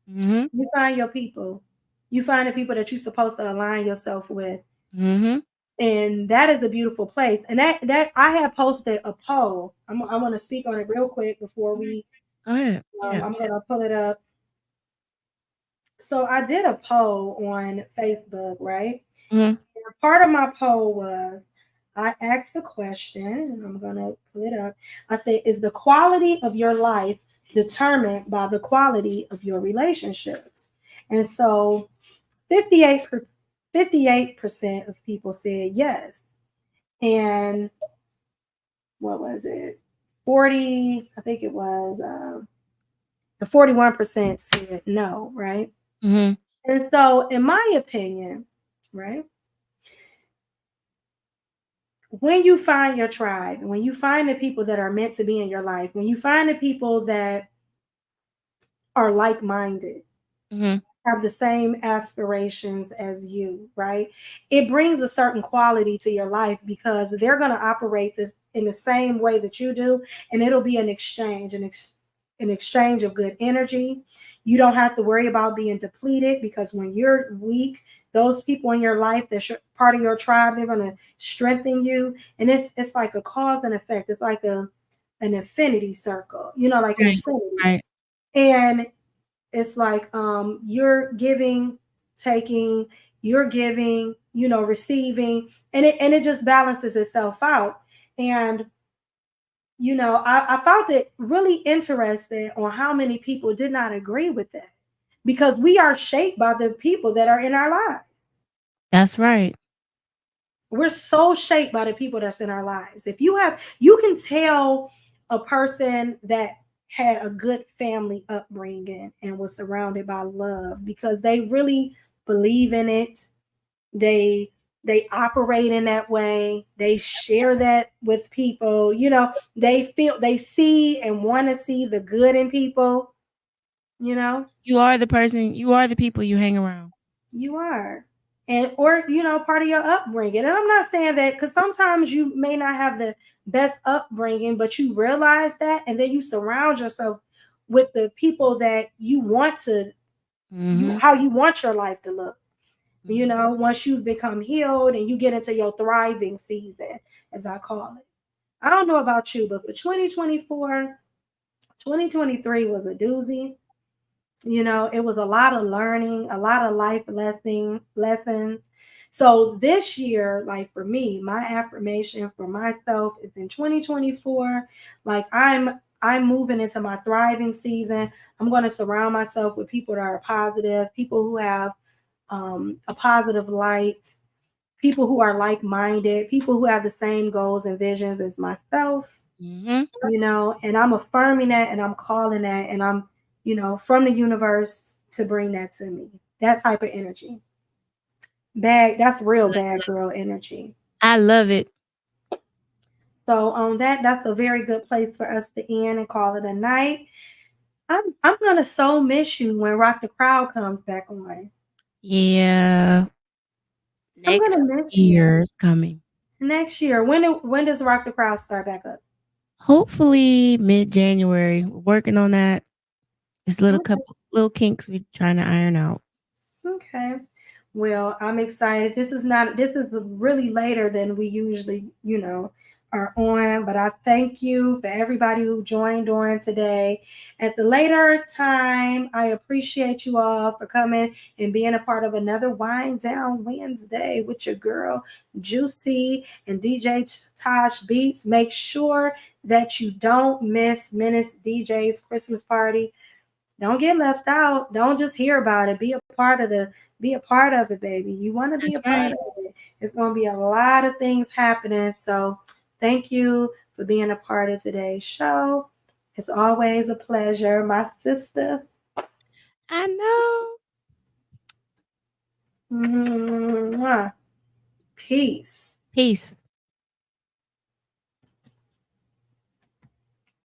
Mhm. You find your people. You find the people that you're supposed to align yourself with. Mhm. And that is a beautiful place. And that I had posted a poll. I want to speak on it real quick before we. Go ahead. Yeah. I'm gonna pull it up. So I did a poll on Facebook, right? Mhm. Part of my poll was, I asked the question, and I'm gonna pull it up. I said, "Is the quality of your life determined by the quality of your relationships?" And so 58 58% of people said yes, and what was it? 40, I think it was. The 41% said no, right? Mhm. And so, in my opinion, right, when you find your tribe, when you find the people that are meant to be in your life, when you find the people that are like minded, Mhm. have the same aspirations as you, right? It brings a certain quality to your life, because they're going to operate this in the same way that you do, and it'll be an exchange, an exchange of good energy. You don't have to worry about being depleted, because when you're weak, those people in your life that's part of your tribe, they're going to strengthen you, and it's like a cause and effect. It's like an infinity circle, like an Right. infinity. Right. And it's like, you're giving, taking, you're giving, receiving, and it just balances itself out. And I found it really interesting on how many people did not agree with that, because we are shaped by the people that are in our lives. That's right. We're so shaped by the people that's in our lives. If you can tell a person that had a good family upbringing and was surrounded by love, because they really believe in it. They they operate in that way. They share that with people. They see and want to see the good in people. You know, You are the person you are the people you hang around. you are. and or part of your upbringing. And I'm not saying that, because sometimes you may not have the best upbringing, but you realize that, and then you surround yourself with the people that you want to Mhm. how you want your life to look. Mhm. Once you've become healed and you get into your thriving season, as I call it. I don't know about you, but for 2024, 2023 was a doozy. It was a lot of learning, a lot of life lessons. So this year, like for me, my affirmation for myself is in 2024, like I'm moving into my thriving season. I'm going to surround myself with people that are positive, people who have a positive light, people who are like-minded, people who have the same goals and visions as myself, Mhm. and I'm affirming that, and I'm calling that, and I'm, from the universe to bring that to me. That type of energy. That's real bad girl energy. I love it. So on that's a very good place for us to end and call it a night. I'm gonna so miss you when Rock the Crowd comes back on. Yeah. I'm Next gonna miss you. year is coming. Next year. When does Rock the Crowd start back up? Hopefully mid-January. Working on that. Just little Okay. couple little kinks we trying to iron out. Okay. Well, I'm excited. This is really later than we usually, are on, but I thank you for everybody who joined on today. At the later time, I appreciate you all for coming and being a part of another Wind Down Wednesday with your girl JuC and DJ Tosh Beats. Make sure that you don't miss Menace DJ's Christmas party. Don't get left out. Don't just hear about it. Be a part of it, baby. You want to be That's a part right. of it. It's going to be a lot of things happening. So thank you for being a part of today's show. It's always a pleasure, my sister. I know. Mwah. Peace. Peace.